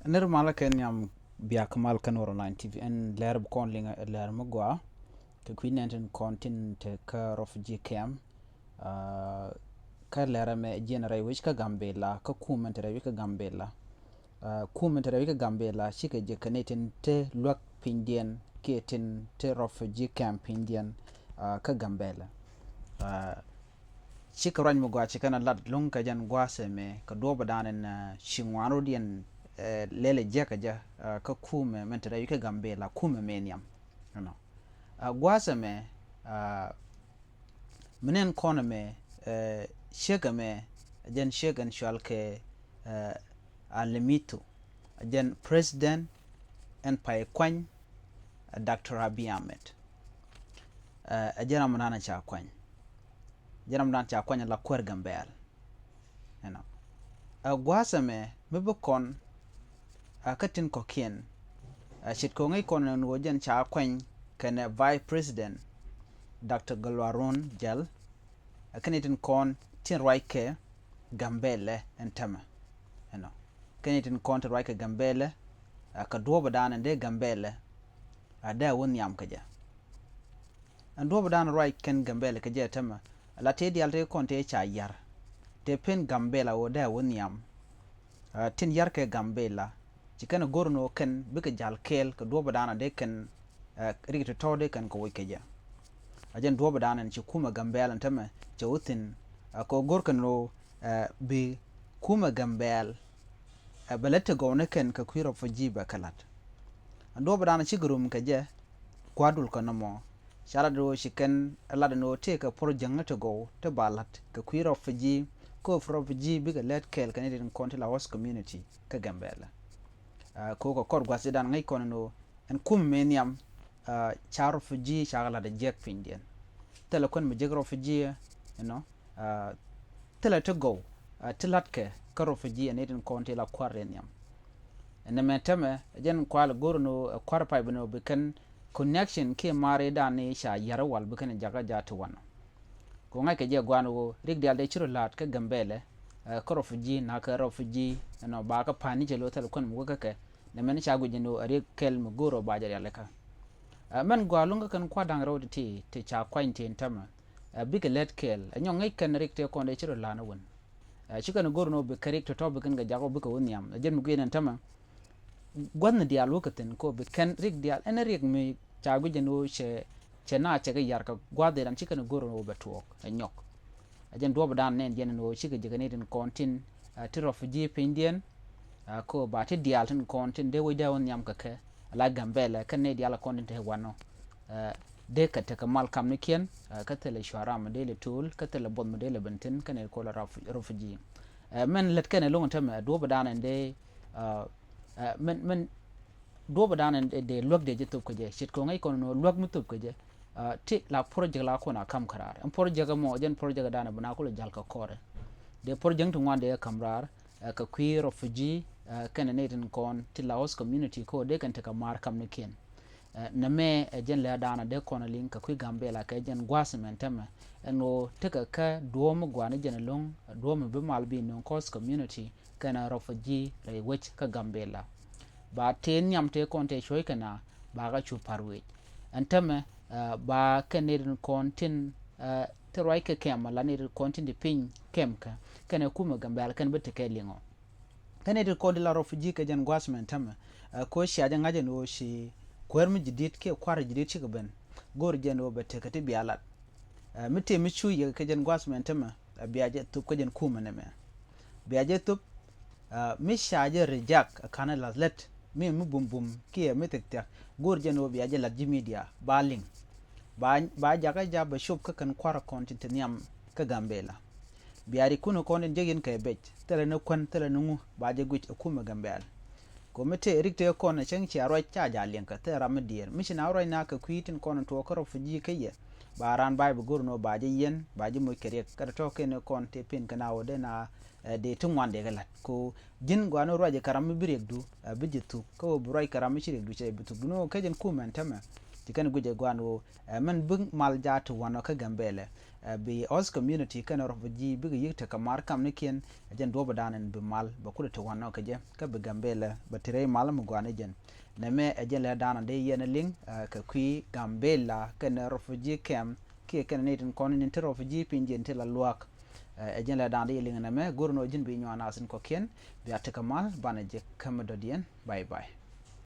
ner mala ken yam biya kamal kan woro 90 en ler kon linga ler magwa ke kwinenten kontin te ka refugee camp ka lera me generate which ka gambela ka kumentere ka gambela kumentere ka gambela shike je kaneten te lok pindien keten te refugee camp indian ka gambela shika rany magwa chikana lat lung ka jan gwase me ka doba danen shingwano dien lele jeka ja ka kume mentere ka gambela kume meniam no gwase me menen kona me shega me jen shegan shalke alimito jen president en pay kwany Dr. Abiy Ahmed ajena manana cha kwany jena manana cha kwany la kwer gambel you know gwasa me mebekon katin kokien shit ko ngai kon no jen cha kwany kana vice president Dr. Galwaron Jal kanitin kon tin raike gambele entama you know kanitin kon tin raike gambele ka doba dana de gambele ada won yam kaja an doba dana right ken gambele kaja tama la te dial te kon te cha yar te pen gambela o da won yam tin yar ke gambela cikana gorno ken bika jal kel ka doba dana de ken rigito tode kan ko wikeja ajen doba dana ci kuma gambela tama ci utin ko gorkan lo bi kuma gambel balata gowna ken ka kwiro fajiba kalat doba dana ci gurum kaje kwadul kanamo shara do shiken alada no te ka project to go to balat ka kwiro faji ko faji biga let kel kanidin konti la host community ka gambela ko ko kor gwasi dan ngai kono no en kum meniam charo faji shagala da jek findian tele kon me jegro faji you know tele to go tilatke karo faji anidin konti la kwareniam en metame jen kwal gorno kwarpai bino bikan connection ke mare da ne sha yara wal bikan jaga jatu wan ko ngai ke je gwano rig dial de chiro lat ka gambele ko refugee na ka refugee no ba ka pani je lotal kon mu ka ke ne men sha guje no are kel mu goro ba jar yalaka men gwalunga kan kwa dang rawde te cha kwainte ntama big let kel anyo ngai kan rig te kon de chiro lana won chika no goro no be karik to bikan ga jago bika wonyam jen mu gene ntama gwan dial wakaten ko be kan rig dial en rig me cha guje no che na che ga yar ka gwade ran chika no goro no be tuok anyok ajen doba dan nen jen no chika jigane den kontin ti refugee pindian ko ba ti dial tin kontin de we dawon yam ka ke la gambele kan ne dial kontin te wano de ka te kamal kam ne kien ka tele shwara ma de le tul ka tele bon ma de le bentin kan ne ko la refugee men let kan lo ngam doba dan de men doba dan de log de jitub ko je shit ko ngai kono no log mutub ko je ti la project la ko na kam karar en project mo jen project dana bana ko jal ka kore de project to ngande kamrar ka queer refugee kan ne tin kon ti la host community ko de kan ta kamar kam ne ken na me jen la dana de kono link ka ku gambela ka jen gwasmen tama no teka ka duomo gwana jen long duomo be malbi non host community kana refugee re wech ka gambela ba ten nyam te konte shoy kana ba ga chu parwe antame ba kanedin kontin te roike kem la ne kontin de pin kem ka kana kuma gambala kan bete ke lingo kanedin ko de la refugee ka jan gwasmen tame ko shi ajan ngaje no shi kwermi jidit ke kwar jidit ci gaben gor jeno bete ka te bialat mite mi chu ye ka jan gwasmen tame biaje tup ka jan kuma ne me biaje tup mi shaje rejak kana la let mi bum bum ki mi tekta gor jeno biaje la media baling ba jaga jaba shop ka kan kwara content nyam ka gambela biari kuno konen jegin ka bej tele no kon tele no ba je guch kuma gambela ko mete rikte ko na chenchi aro cha jalen ka tera medier mishina aro na ka kwitin kono to ko fuji kaye baran bay bu gurno ba je yen ba je mo kere ka to ken kon te pin kana wode na de tungwande galat ko jin gwano roje karam birek du bijitu ko burai karam shire du che bitu no kajen kuma tama tikan guje gwano men bung mal jatu wano ka gambele be os community kan refugee bi yik te kamar kam niken jen do badanen be mal ba kude to wanno ke je ka be gambela ba tire mal mu gwane jen na me jen le dana de yen ling ka kui gambela kan refugee camp ke kan ne tin kon ni refugee pinjen te la luak jen le dana de ling na me gurno jin bi nyana sin ko ken bi atakamal bana je kam do dien bye bye